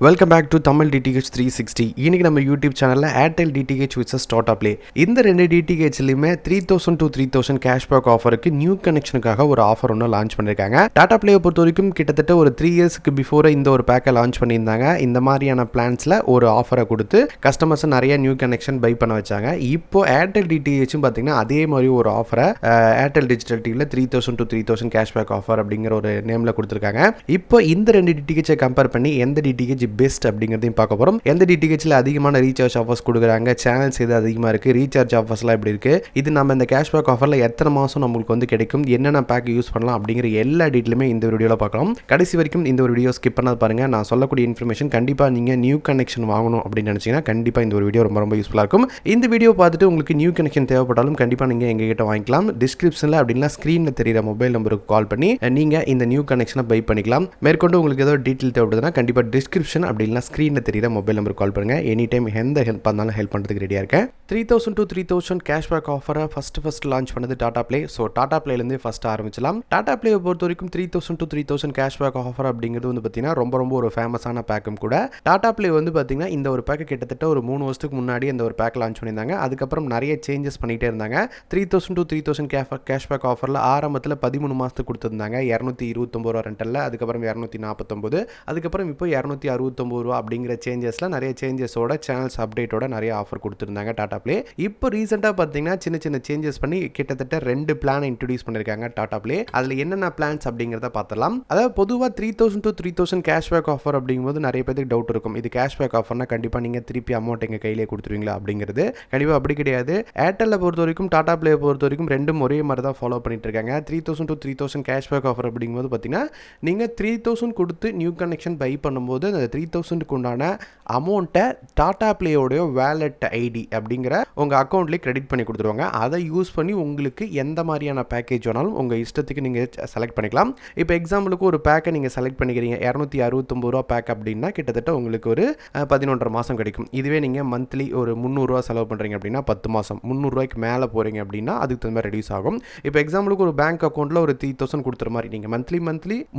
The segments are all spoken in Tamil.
Welcome back to Tamil DTH 360. இன்னைக்கு நம்ம யூடியூப் சேனலில் Airtel DTH versus Tata Play இந்த ரெண்டு டிடிஹெச்லையுமே 3000 to 3000 கேஷ்பேக் ஆஃபருக்கு நியூ கனெக்ஷனுக்காக ஒரு ஆஃபர் ஒன்று லான்ச் பண்ணியிருக்காங்க. டாடா ப்ளேயை பொறுத்த வரைக்கும் கிட்டத்தட்ட ஒரு 3 இயர்ஸ்க்கு பிஃபோர் இந்த ஒரு பேக்கை லான்ச் பண்ணியிருந்தாங்க. இந்த மாதிரியான பிளான்ஸில் ஒரு ஆஃபரை கொடுத்து கஸ்டமர்ஸ் நிறைய நியூ கனெக்ஷன் பை பண்ண வச்சாங்க. இப்போ ஏர்டெல் டிடிஹெச்சும் பார்த்தீங்கன்னா அதே மாதிரி ஒரு ஆஃபரை ஏர்டெல் டிஜிட்டல் டிவியில் 3000 to 3000 கேஷ்பேக் ஆஃபர் அப்படிங்கிற ஒரு நேமில் கொடுத்துருக்காங்க. இப்போ இந்த ரெண்டு டிடிஹெச்சை கம்பேர் பண்ணி எந்த டிடிஹெச் பெஸ்ட் அப்படிங்கிறதையும் பார்க்க போறோம். எந்த டிடிஹெச்ல அதிகமான ரீசார்ஜ் ஆஃபர்ஸ் கொடுக்குறாங்க, சேனல்ஸ் எது அதிகமாக இருக்கு, ரீசார்ஜ் ஆஃபர்ஸ்லாம் எப்படி இருக்கு, இது நம்ம இந்த கேஷ்பேக் ஆஃபர்ல எத்தனை மாசம் நம்மளுக்கு வந்து கிடைக்கும், என்னென்ன பேக் யூஸ் பண்ணலாம் அப்படிங்கிற எல்லா டீட்டெயிலுமே இந்த வீடியோவில் பார்க்கலாம். கடைசி வரைக்கும் இந்த ஒரு வீடியோ ஸ்கிப் பண்ணாத பாருங்க. நான் சொல்லக்கூடிய இன்ஃபர்மேஷன் கண்டிப்பாக நீங்க நியூ கனெக்ஷன் வாங்கணும் அப்படின்னு நினைச்சீங்கன்னா கண்டிப்பா இந்த ஒரு வீடியோ ரொம்ப ரொம்ப யூஸ்ஃபுல்லாக இருக்கும். இந்த வீடியோ பார்த்துட்டு உங்களுக்கு நியூ கனெக்ஷன் தேவைப்பட்டாலும் கண்டிப்பாக நீங்க எங்ககிட்ட வாங்கிக்கலாம். டிஸ்கிரிப்ஷன்ல அப்படின்னா ஸ்கிரீன்ல தெரியுற மொபைல் நம்பருக்கு கால் பண்ணி நீங்க இந்த நியூ கனெக்ஷனை பை பண்ணிக்கலாம். மேற்கொண்டு உங்களுக்கு ஏதோ டீட்டெயில் தேவைப்படுதுன்னா கண்டிப்பாக டிஸ்கிரிப்ஷன் அப்படின்னா ஸ்க்ரீனில் தெரியுற மொபைல் நம்பருக்கு கால் பண்ணுங்கள். எனி டைம் எந்த ஹெல்ப் பண்ணாலும் ஹெல்ப் பண்ணுறதுக்கு ரெடியாக இருக்கேன். 3000 to 3000 கேஷ்பேக் ஆஃபரை ஃபர்ஸ்ட் லான்ச் பண்ணது டாடா ப்ளே. ஸோ டாடா ப்ளேலேருந்து ஃபஸ்ட் ஆரம்பிச்சலாம். டாடா ப்ளேயை பொறுத்த வரைக்கும் 3000 to 3000 கேஷ்பேக் ஆஃபர் அப்படிங்கிறது வந்து பார்த்தீங்கன்னா ரொம்ப ஒரு ஃபேமஸான பேக்கும் கூட. டாடா ப்ளே வந்து பார்த்தீங்கன்னா இந்த ஒரு பேக்கை கிட்டத்தட்ட ஒரு 3 வருஷத்துக்கு முன்னாடி இந்த ஒரு பேக் லான்ச் பண்ணியிருந்தாங்க. அதுக்கப்புறம் நிறைய சேஞ்சஸ் பண்ணிகிட்டே இருந்தாங்க. 3000 to 3000 கேஷ்பேக் ஆஃபரில் ஆரம்பத்தில் 13 மாதத்துக்கு கொடுத்துருந்தாங்க. 229 ரூபா ரெண்டலில், அதுக்கப்புறம் 249, அதுக்கப்புறம் இப்போ 269 ரூபா அப்படிங்கிற சேஞ்சஸில் நிறைய சேஞ்சஸோட சேனல்ஸ் அப்டேட்டோட நிறைய ஆஃபர் கொடுத்துருந்தாங்க டாடா ப்ளே. இப்போ ரீசெண்டாக பார்த்தீங்கன்னா சின்ன சேஞ்சஸ் பண்ணி கிட்டத்தட்ட 2 பிளான் இன்ட்ரடியூஸ் பண்ணியிருக்காங்க டாடா ப்ளே. அதில் என்னென்ன பிளான்ஸ் அப்படிங்கிறத பார்த்தலாம். அதாவது பொதுவாக 3000 to 3000 கேஷ்பேக் ஆஃபர் அப்படிங்கும்போது நிறைய பேருக்கு டவுட் இருக்கும். இது கேஷ்பேக் ஆஃபர்னா கண்டிப்பாக நீங்கள் திருப்பி அமௌண்ட் எங்கள் கையிலே கொடுத்துருவீங்களா அப்படிங்கிறது. கண்டிப்பாக அப்படி கிடையாது. ஏர்டெல்லை பொறுத்த வரைக்கும் டாடா ப்ளே பொறுத்த வரைக்கும் ரெண்டும் ஒரே மாதிரி தான் ஃபாலோ பண்ணிட்டு இருக்காங்க. 3000 to 3000 கேஷ்பேக் ஆஃபர் அப்படிங்கும்போது பார்த்தீங்கன்னா நீங்கள் 3000 கொடுத்து நியூ கனெக்ஷன் பை பண்ணும்போது அந்த 3000க்கு உண்டான அமௌண்ட்டை டாடா ப்ளேயோடைய வேலெட் ஐடி அப்படிங்கிற உங்கள் அக்கௌண்ட்லேயே கிரெடிட் பண்ணி கொடுத்துருவாங்க. அதை யூஸ் பண்ணி உங்களுக்கு எந்த மாதிரியான பேக்கேஜ் வேணாலும் உங்கள் இஷ்டத்துக்கு நீங்கள் செலக்ட் பண்ணிக்கலாம். இப்போ எக்ஸாம்பிளுக்கு ஒரு பேக்கை நீங்கள் செலக்ட் பண்ணிக்கிறீங்க, 269 ரூபா பேக் அப்படின்னா கிட்டத்தட்ட உங்களுக்கு ஒரு 11.5 மாதம் கிடைக்கும். இதுவே நீங்கள் மந்த்லி ஒரு 300 ரூபா செலவு பண்ணுறீங்க அப்படின்னா 10 மாதம், 300 ரூபாய்க்கு மேலே போகிறீங்க அப்படின்னா அதுக்கு தகுந்த மாதிரி ரெடியூஸ் ஆகும். இப்போ எக்ஸாம்பிளுக்கு ஒரு பேங்க் அக்கௌண்ட்டில் ஒரு 3000 கொடுத்துற மாதிரி நீங்கள் மந்த்லி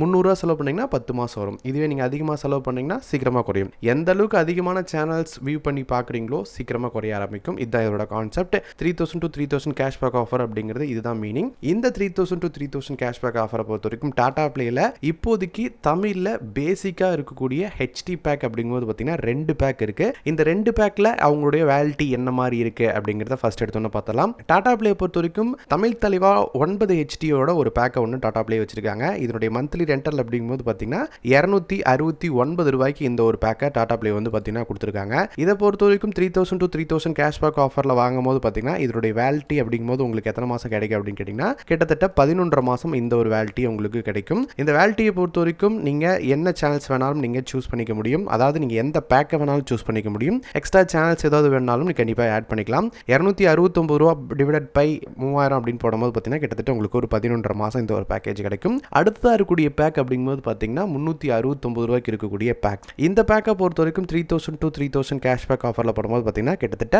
300 ரூபா செலவு பண்ணிங்கன்னா 10 மாதம் வரும். இதுவே நீங்கள் அதிகமாக செலவு பண்ணிங்கன்னா சீக்கிரமாக குறையும். எந்த அளவுக்கு அதிகமான சேனல்ஸ் வியூ பண்ணி பார்க்குறீங்களோ சீக்கிரமாக குறைய ஆரம்பிக்கும். இதுதான் இதோட கான்செப்ட். 3000 to 3000 கேஷ்பேக் ஆஃபர் அப்படிங்கிறது இதுதான் மீனிங். இந்த 3000 to 3000 கேஷ்பேக் ஆஃபரை பொறுத்த வரைக்கும் டாடா ப்ளேயில் இப்போதைக்கு தமிழில் பேசிக்காக இருக்கக்கூடிய ஹெச்டி பேக் அப்படிங்கும்போது பார்த்தீங்கன்னா 2 பேக் இருக்குது. இந்த 2 பேக்கில் அவங்களுடைய வேலிட்டி என்ன மாதிரி இருக்குது அப்படிங்கிறத ஃபர்ஸ்ட் எடுத்தோன்னு பார்த்தலாம். டாடா ப்ளே பொறுத்த வரைக்கும் தமிழ் தெளிவா 9 ஹெச்டியோட ஒரு பேக்கை ஒன்று டாடா ப்ளே வச்சிருக்காங்க. இதனுடைய மந்த்லி ரெண்டல் அப்படிங்கும்போது பார்த்தீங்கன்னா 269 ரூபாய்க்கு இந்த ஒரு பேக்கை டாடா ப்ளே வந்து பார்த்தீங்கன்னா கொடுத்துருக்காங்க. இதை பொறுத்த வரைக்கும் 3000 to 3000 கேஷ்பேக் ஆஃபரில் வாங்கும்போது பார்த்தீங்கன்னா இதனுடைய வேலிட்டி அப்படிங்கும்போது உங்களுக்கு எத்தனை மாதம் கிடைக்கும் அப்படின்னு கேட்டிங்கன்னா கிட்டத்தட்ட 11.5 மாதம் இந்த ஒரு வேலிட்டி உங்களுக்கு கிடைக்கும். இந்த வேலிட்டியை பொறுத்த வரைக்கும் நீங்கள் என்ன சேனல்ஸ் வேணாலும் நீங்கள் சூஸ் பண்ணிக்க முடியும். அதாவது நீங்கள் எந்த பேக்கை வேணாலும் சூஸ் பண்ணிக்க முடியும். எக்ஸ்ட்ரா சேனல்ஸ் ஏதாவது வேணாலும் நீங்கள் கண்டிப்பாக ஆட் பண்ணிக்கலாம். 269 ரூபா டிவைடட் பை 3000 அப்படின்னு போடும்போது பார்த்தீங்கன்னா கிட்டத்தட்ட உங்களுக்கு ஒரு 11.5 மாதம் இந்த ஒரு பேக்கேஜ் கிடைக்கும். அடுத்ததாக இருக்கக்கூடிய பேக் அப்படிங்கும்போது பார்த்தீங்கன்னா 369 ரூபாய்க்கு இருக்கக்கூடிய பேக். இந்த பேக்கை பொறுத்த வரைக்கும் 3000 to 3000 கேஷ்பேக் ஆஃபரில் போடும்போது பார்த்தீங்கன்னா கிட்டத்தட்ட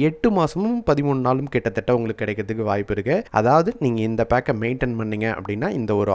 8 மாதமும் 13 நாளும் கிட்டத்தட்ட உங்களுக்கு கிடைக்கிறதுக்கு வாய்ப்பு இருக்கு. அதாவது நீங்கள் இந்த பேக்கை மெயின்டைன் பண்ணீங்க அப்படின்னா இந்த ஒரு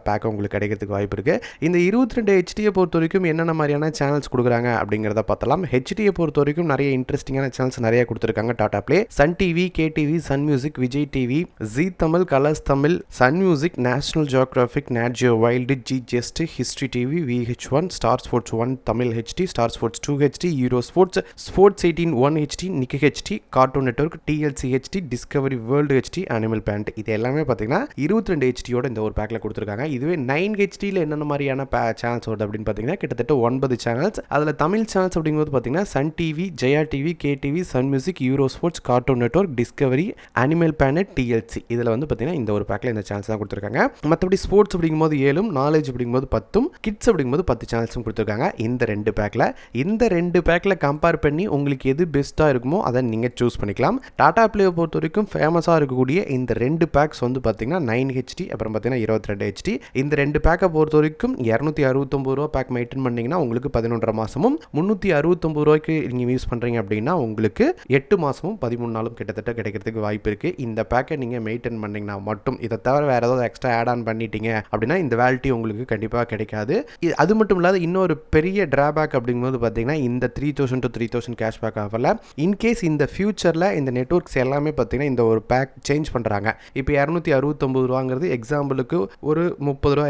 பேக்கை உங்களுக்கு கிடைக்கிறதுக்கு வாய்ப்பு இருக்கு. இந்த 22 ஹெச்டியை பொறுத்த வரைக்கும் என்னென்ன மாதிரியான சேனல்ஸ் கொடுக்குறாங்க அப்படிங்கிறத பார்த்தலாம். ஹெச்டியை பொறுத்த வரைக்கும் நிறைய இன்ட்ரெஸ்டிங்கான சேனல்ஸ் நிறைய கொடுத்துருக்காங்க Tata Play. Sun TV, K TV, Sun Music, Vijay TV, Zee Tamil, Colors Tamil, Sun Music, National Geographic, Nat Geo Wild, Zee Zest, History TV, VH1, Star Sports 1 Tamil HD, Star Sports 2 HD, Euro Sports, Sports 18 1 HD, Nick HD, Cartoon Network, TLC HD, Discovery World HD, Animal Planet, இது எல்லாமே பார்த்தீங்கன்னா 22 ஹெச்டியோட இந்த ஒரு பேக்கில் கொடுத்துருக்காங்க. இதுவே 9 ஹெச்டியில் என்னென்ன மாதிரியான சேனல்ஸ் வருது அப்படின்னு பார்த்தீங்கன்னா கிட்டத்தட்ட 9 சேனல்ஸ். அதில் தமிழ் சேனல்ஸ் அப்படிங்கும்போது பார்த்தீங்கன்னா Sun TV, Jaya TV, K TV, Sun Music, Euro Sports, Cartoon Network, Discovery, Animal Planet, TLC, இதில் வந்து பார்த்தீங்கன்னா இந்த ஒரு பேக்கில் இந்த சேனல்ஸ் தான் கொடுத்துருக்காங்க. மற்றபடி ஸ்போர்ட்ஸ் அப்படிங்கும்போது 7, நாலேஜ் அப்படிங்கும்போது 10, கிட்ஸ் அப்படிங்கும்போது 10 சேனல்ஸும் கொடுத்துருக்காங்க இந்த 2 பேக்கில். இந்த 2 பேக்கில் கம்பேர் பண்ணி உங்களுக்கு எது பெஸ்ட்டாக இருக்குமோ அதை நீங்கள் சூஸ் பண்ணிக்கலாம். டாடா ப்ளேயை பொறுத்த வரைக்கும் ஃபேமஸாக இருக்கக்கூடிய இந்த 2 பேக்ஸ் வந்து பார்த்தீங்கன்னா 9 ஹெச்டி, அப்புறம் பார்த்தீங்கன்னா 22 ஹெச்டி. இந்த 2 பேக்கை பொறுத்த வரைக்கும் 269 ரூபா பேக் மெயின்டைன் பண்ணிங்கன்னா உங்களுக்கு 11.5 மாதமும், 369 ரூபாய்க்கு நீங்கள் யூஸ் பண்ணுறீங்க அப்படின்னா உங்களுக்கு 8 மாதமும் 13 நாளும் கிட்டத்தட்ட கிடைக்கிறதுக்கு வாய்ப்பு இருக்குது. இந்த பேக்கை நீங்கள் மெயின்டைன் பண்ணிங்கன்னா மட்டும். இதை தவிர வேறு ஏதாவது எக்ஸ்ட்ரா ஆட் ஆன் பண்ணிட்டீங்க அப்படின்னா இந்த வேலிட்டி உங்களுக்கு கண்டிப்பாக கிடைக்காது. அது மட்டும் இல்லாத இன்னொரு பெரிய டிராபேக் அப்படிங்கும்போது பார்த்தீங்கன்னா இந்த 3000 to 3000 கேஷ்பேக் ஆஃபரில் இன்கேஸ் இந்த ஃபியூச்சரில் இந்த நெட்வொர்க்ஸ் எல்லாமே பார்த்தீங்கன்னா இந்த ஒரு பேக் சேஞ்ச் பண்ணுறாங்க. இப்போ 269 ரூபாங்கிறது எக்ஸாம்பிளுக்கு ஒரு 30 ரூபா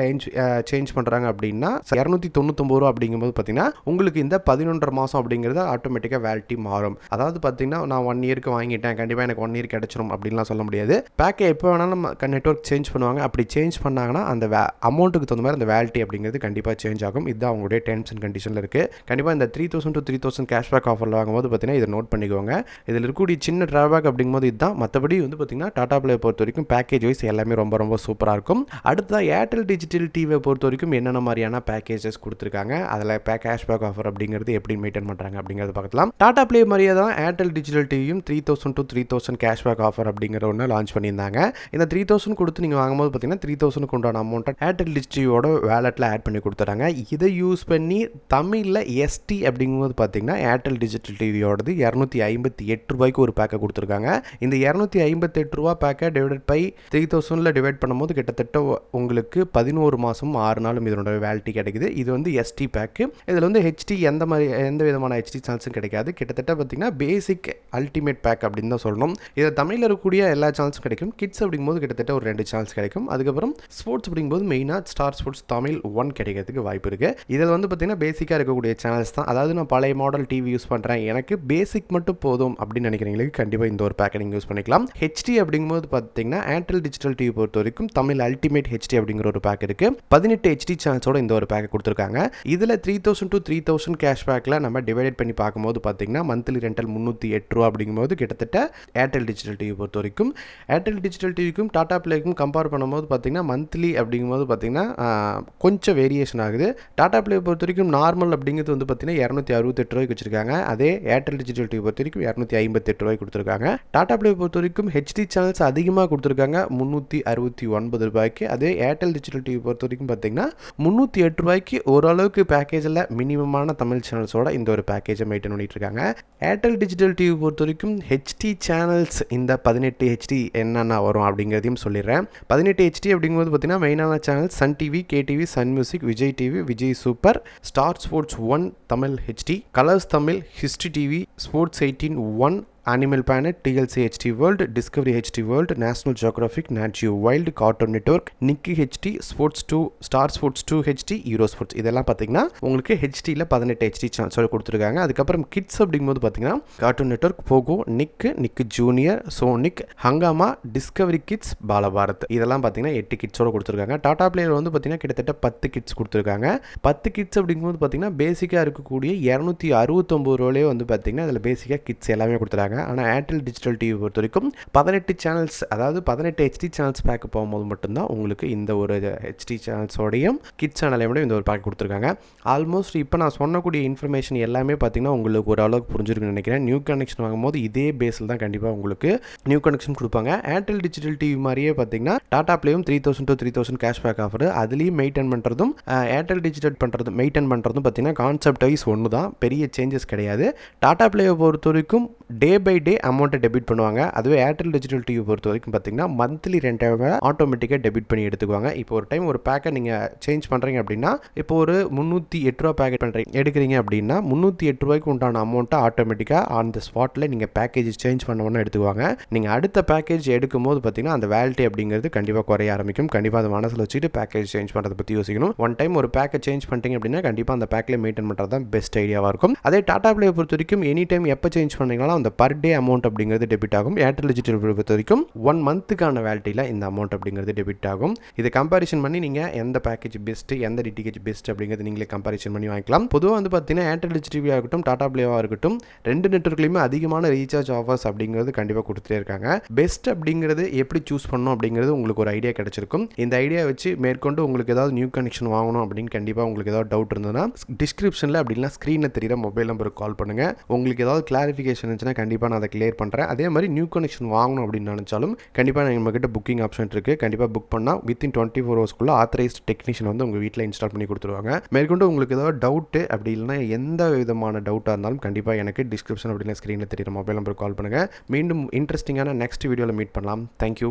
சேஞ்ச் பண்ணுறாங்க அப்படின்னா 299 ரூபா அப்படிங்கும்போது பார்த்தீங்கன்னா உங்களுக்கு இந்த 11.5 மாதம் அப்படிங்கிறது ஆட்டோமேட்டிக்காக வேலிட்டி மாறும். அதாவது பார்த்தீங்கன்னா நான் 1 இயருக்கு வாங்கிட்டேன், கண்டிப்பாக எனக்கு 1 இயர் கிடைச்சிரும் அப்படின்லாம் சொல்ல முடியாது. பேக்கை எப்போ வேணாலும் நெட்வொர்க் சேஞ்ச் பண்ணுவாங்க. அப்படி சேஞ்ச் பண்ணாங்கன்னா அந்த அமௌண்ட்டுக்கு தகுந்த மாதிரி அந்த வேலிட்டி அப்படிங்கிறது கண்டிப்பாக சேஞ்ச் ஆகும். இதுதான் அவங்களுடைய டெர்ம்ஸ் அண்ட் கண்டிஷனில் இருக்குது. கண்டிப்பாக இந்த 3000 to 3000 கேஷ்பேக் ஆஃபரில் வாங்கும்போது பார்த்தீங்கன்னா இதை நோட் பண்ணிக்கோங்க. இதில் இருக்கக்கூடிய சின்ன ட்ராபேக் அப்படிங்கும்போது இதுதான். மற்றபடி வந்து பார்த்தீங்கன்னா டாடா ப்ளே பொறுத்த வரைக்கும் பேக்கேஜ் வைஸ் எல்லாமே ரொம்ப ரொம்ப சூப்பராக இருக்கும். அடுத்ததாக ஏர்டெல் டிஜிட்டல் டிவியை பொறுத்த வரைக்கும் என்னென்ன மாதிரியான பேக்கேஜஸ் கொடுத்துருக்காங்க, அதில் கேஷ்பேக் ஆஃபர் அப்படிங்கிறது எப்படி மெயின்டைன் பண்ணுறாங்க அப்படிங்கிறது பார்க்கலாம். டாடா ப்ளே மாதிரியே தான் ஏர்டெல் டிஜிட்டல் டிவியும் 3000 to 3000 கேஷ்பேக் ஆஃபர் அப்படிங்கிற ஒன்று லான்ச் பண்ணியிருந்தாங்க. இந்த 3000 கொடுத்து நீங்கள் வாங்கும்போது பார்த்தீங்கன்னா 3000 உண்டான அமௌண்ட்டை ஏர்டெல் டிஜிட்டலோட வேலெட்டில் ஆட் பண்ணி கொடுத்துறாங்க. இதை யூஸ் பண்ணி தமிழில் எஸ்டி அப்படிங்கும்போது பார்த்தீங்கன்னா ஏர்டெல் டிஜிட்டல் டிவியோடது 258 ரூபாய்க்கு ஒரு பேக்கை கொடுத்துருக்காங்க. இந்த 258 ரூபா பேக்கை டிவைடட் பை 3000 டிவைட் பண்ணும்போது கிட்டத்தட்ட உங்களுக்கு 11 மாதம் 6 நாளும் இதனோட வேலிட்டி கிடைக்குது. இது வந்து எஸ்டி பேக்கு. இதில் வந்து ஹெச்டி எந்த விதமான ஹெச்டி சேனல்ஸும் கிடைக்காது. கிட்டத்தட்ட பார்த்தீங்கன்னா பேசிக் அல்டிமேட் பேக் அப்படின்னு தான் சொல்லணும். இதில் தமிழில் இருக்கக்கூடிய எல்லா சேனல்ஸும் கிடைக்கும். கிட்ஸ் அப்படிங்கும்போது கிட்டத்தட்ட ஒரு 2 சேனல்ஸ் கிடைக்கும். அதுக்கப்புறம் ஸ்போர்ட்ஸ் அப்படிங்கும்போது மெயினாக ஸ்டார் ஸ்போர்ட்ஸ் தமிழ் 1 கிடைக்கிறதுக்கு வாய்ப்பு இருக்குது. இதில் வந்து பார்த்தீங்கன்னா பேசிக்காக இருக்கக்கூடிய சேனல்ஸ் தான். அதாவது நான் பழைய மாடல் டிவி யூஸ் பண்ணுறேன், எனக்கு பேசிக் மட்டும் போதும் அப்படின்னு நினைக்கிறீங்களுக்கு கண்டிப்பாக இந்த ஒரு பேக்கை நீங்கள் யூஸ் பண்ணிக்கலாம். ஹெச்டி அப்படிங்கும்போது பார்த்தீங்கன்னா ஏர்டெல் டிஜிட்டல் டிவி பொறுத்த வரைக்கும் தமிழ் அல்டிமேட் ஹெச்டி அப்படிங்கிற ஒரு பேக் இருக்குது. 18 ஹெச்டி சேனல்ஸோட இந்த ஒரு பேக்கை கொடுத்துருக்காங்க. இதில் 3000 to 3000 கேஷ்பேக்கில் நம்ம டிவைட் பண்ணி பார்க்கும்போது பார்த்தீங்கன்னா மந்த்லி ரெண்டல் 308 ரூபா அப்படிங்கும்போது கிட்டத்தட்ட ஏர்டெல் டிஜிட்டல் டிவி பொறுத்த வரைக்கும் ஏர்டெல் டிஜிட்டல் டிவிக்கும் டாடா ப்ளேக்கும் கம்பேர் பண்ணும்போது பார்த்தீங்கன்னா மந்த்லி அப்படிங்கும்போது பார்த்தீங்கன்னா கொஞ்சம் வேரியேஷன் ஆகுது. டாடா ப்ளே பொறுத்த வரைக்கும் நார்மல் அப்படிங்கிறது வந்து பார்த்தீங்கன்னா 268 ரூபாய்க்கு வச்சிருக்காங்க. அதே ஏர்டெல் டிஜிட்டல் டிவி பொறுத்த வரைக்கும் 258 ரூபாய்க்கு கொடுத்துருக்காங்க. டாடா ப்ளே பொறுத்த வரைக்கும் ஹெச்டி சேனல்ஸ் அதிகமாக கொடுத்துருக்காங்க 369 ரூபாய்க்கு. அதே ஏர்டெல் டிஜிட்டல் டிவி பொறுத்த வரைக்கும் பார்த்தீங்கன்னா 308 ரூபாய்க்கு ஓரளவுக்கு பேக்கேஜில் மினிமமான தமிழ் சேனல்ஸோட இந்த ஒரு பேக்கேஜை மெயின்டைன் பண்ணிட்டு இருக்காங்க. ஏர்டெல் டிஜிட்டல் டிவி பொறுத்த வரைக்கும் ஹெச்டி சேனல்ஸ் இந்த 18 ஹெச்டி என்னென்ன வரும் அப்படிங்கிறதையும் சொல்லிடுறேன். 18 ஹெச்டி அப்படிங்கும்போது பார்த்தீங்கன்னா மெயினான channel Sun TV, KTV, Sun Music, Vijay TV, Vijay Super, Star Sports 1 Tamil HD, Colors Tamil, History TV, Sports 18 1, Animal Planet, TLC HD World, Discovery HD World, National Geographic, Nat Geo Wild, Cartoon Network, Nicky HD, Sports 2, Star Sports 2 HD, Euro Sports இதெல்லாம் பார்த்தீங்கன்னா உங்களுக்கு ஹெச்டியில் 18 ஹெச்டி சேனல்ஸோட கொடுத்துருக்காங்க. அதுக்கப்புறம் கிட்ஸ் அப்படிங்கும்போது பார்த்தீங்கன்னா Cartoon Network, Pogo, Nick Junior, Sonic, Hungama, Discovery Kids, Balabharat இதெல்லாம் பார்த்தீங்கன்னா 8 கிட்ஸோட கொடுத்துருக்காங்க. டாடா பிளேயர் வந்து பார்த்தீங்கன்னா கிட்டத்தட்ட 10 கிட்ஸ் கொடுத்துருக்காங்க. 10 கிட்ஸ் அப்படிங்கும்போது பார்த்தீங்கன்னா பேசிக்காக இருக்கக்கூடிய 269 ரூபாயிலே வந்து பார்த்தீங்கன்னா அதில் பேசிக்காக கிட்ஸ் எல்லாமே கொடுத்துருக்காங்க. ஆனால் ஏர்டெல் டிஜிட்டல் டிவி பொறுத்த வரைக்கும் 18 சேனல்ஸ், அதாவது 18 ஹெச்டி சேனல்ஸ் பேக்கு போகும்போது மட்டும்தான் உங்களுக்கு இந்த ஒரு ஹெச்டி சேனல்ஸோடையும் கிட்ஸ் சேனலையும் இந்த ஒரு பேக் கொடுத்துருக்காங்க. ஆல்மோஸ்ட் இப்போ நான் சொன்னக்கூடிய இன்ஃபர்மேஷன் எல்லாமே பார்த்தீங்கன்னா உங்களுக்கு ஓரளவுக்கு புரிஞ்சிருக்குன்னு நினைக்கிறேன். நியூ கனெக்ஷன் வாங்கும்போது இதே பேஸில் தான் கண்டிப்பாக உங்களுக்கு நியூ கனெக்ஷன் கொடுப்பாங்க. ஏர்டெல் டிஜிட்டல் டிவி மாதிரியே பார்த்தீங்கன்னா டாடா பிளேயும் 3000 to 3000 கேஷ்பேக் ஆஃபர், அதுலேயும் மெயின்டைன் பண்ணுறதும் ஏர்டெல் டிஜிட்டல் மெயின்டைன் பண்ணுறதும் பார்த்தீங்கன்னா கான்செப்ட் வைஸ் ஒன்று தான், பெரிய சேஞ்சஸ் கிடையாது. டாடா பிளேயை பொறுத்த வரைக்கும் டே பை டே அமௌண்ட்டை டெபிட் பண்ணுவாங்க. அதுவே ஏர்டெல் டிஜிட்டல் டிவி பொறுத்த வரைக்கும் பார்த்தீங்கன்னா மந்த்லி ரெண்டாக ஆட்டோமேட்டிக்காக டெபிட் பண்ணி எடுத்துக்குவாங்க. இப்போ ஒரு டைம் ஒரு பேக்கை நீங்கள் சேஞ்ச் பண்ணுறீங்க அப்படின்னா, இப்போ ஒரு 308 ரூபா பேக்கெட் எடுக்கிறீங்க அப்படின்னா 308 ரூபாய்க்கு உண்டான அமௌண்ட்டை ஆட்டோமேட்டிக்காக ஆன் த ஸ்பாட்டில் நீங்கள் பேக்கேஜ் சேஞ்ச் பண்ணணும்னு எடுத்துக்குவாங்க. நீங்கள் அடுத்த பேக்கேஜ் எடுக்கும்போது பார்த்தீங்கன்னா அந்த வேலிட்டி அப்படிங்கிறது கண்டிப்பாக குறைய ஆரம்பிக்கும். கண்டிப்பாக அதை மனசில் வச்சுட்டு பேக்கேஜ் சேஞ்ச் பண்ணுறதை பற்றி யோசிக்கணும். ஒன் டைம் ஒரு பேக்கை சேஞ்ச் பண்ணிட்டீங்க அப்படின்னா கண்டிப்பாக அந்த பேக்கில் மெயின்டைன் பண்ணுறது தான் பெஸ்ட் ஐடியாவாக இருக்கும். அதே டாடா பிளே பொறுத்த வரைக்கும் எனி டைம் எப்போ சேஞ்ச் பண்ணீங்களோ அந்த பர் டே அமௌண்ட் அப்படிங்கிறது டெபிட் ஆகும். ஏர்டெல் டிஜிட்டல் பொறுத்த வரைக்கும் 1 மந்த்துக்கான வேலிட்டியில் இந்த அமௌண்ட் அப்படிங்கிறது டெபிட் ஆகும். இதை கம்பேரிசன் பண்ணி நீங்கள் எந்த பேக்கேஜ் பெஸ்ட், எந்த டிடிஹெச் பெஸ்ட் அப்படிங்கிறது நீங்களே கம்பேரிசன் பண்ணி வாங்கிக்கலாம். பொதுவாக வந்து பார்த்தீங்கன்னா ஏர்டெல் டிஜிட்டல் இருக்கட்டும், டாடா பிளேவாக இருக்கட்டும், 2 நெட்வொர்க்லையுமே அதிகமான ரீசார்ஜ் ஆஃபர்ஸ் அப்படிங்கிறது கண்டிப்பாக கொடுத்துட்டே இருக்காங்க. பெஸ்ட் அப்படிங்கிறது எப்படி சூஸ் பண்ணணும் அப்படிங்கிறது உங்களுக்கு ஒரு ஐடியா கிடைச்சிருக்கும். இந்த ஐடியா வச்சு மேற்கொண்டு உங்களுக்கு ஏதாவது நியூ கனெக்ஷன் வாங்கணும் அப்படின்னு கண்டிப்பாக உங்களுக்கு ஏதாவது டவுட் இருந்ததுன்னா டிஸ்கிரிப்ஷனில் அப்படின்னா ஸ்க்ரீனில் தெரியுற மொபைல் நம்பருக்கு கால் பண்ணுங்கள். உங்களுக்கு ஏதாவது கிளாரிஃபிகேஷன் இருந்துச்சுன்னா கண்டிப்பாக நான் அதை கிளியர் பண்ணுறேன். அதே மாதிரி நியூ கனெக்ஷன் வாங்கணும் அப்படின்னு நினச்சாலும் கண்டிப்பாக நம்மகிட்ட புக்கிங் ஆப்ஷன் இருக்குது. கண்டிப்பாக புக் பண்ணால் வித்தின் 24 ஹவர்ஸ்க்குள்ளே ஆத்தரைஸ்ட் டெக்னீஷியன் வந்து உங்கள் வீட்டில் இன்ஸ்டால் பண்ணி கொடுத்துருவாங்க. மேற்கொண்டு உங்களுக்கு ஏதாவது டவுட்டு அப்படி இல்லைனா எந்த விதமான டவுட்டாக இருந்தாலும் கண்டிப்பாக எனக்கு டிஸ்கிரிப்ஷன் அப்படின்னா ஸ்க்ரீனில் தெரியுற மொபைல் நம்பருக்கு கால் பண்ணுங்கள். மீண்டும் இன்ட்ரெஸ்டிங்கான நெக்ஸ்ட் வீடியோவில் மீட் பண்ணலாம். தேங்க்யூ.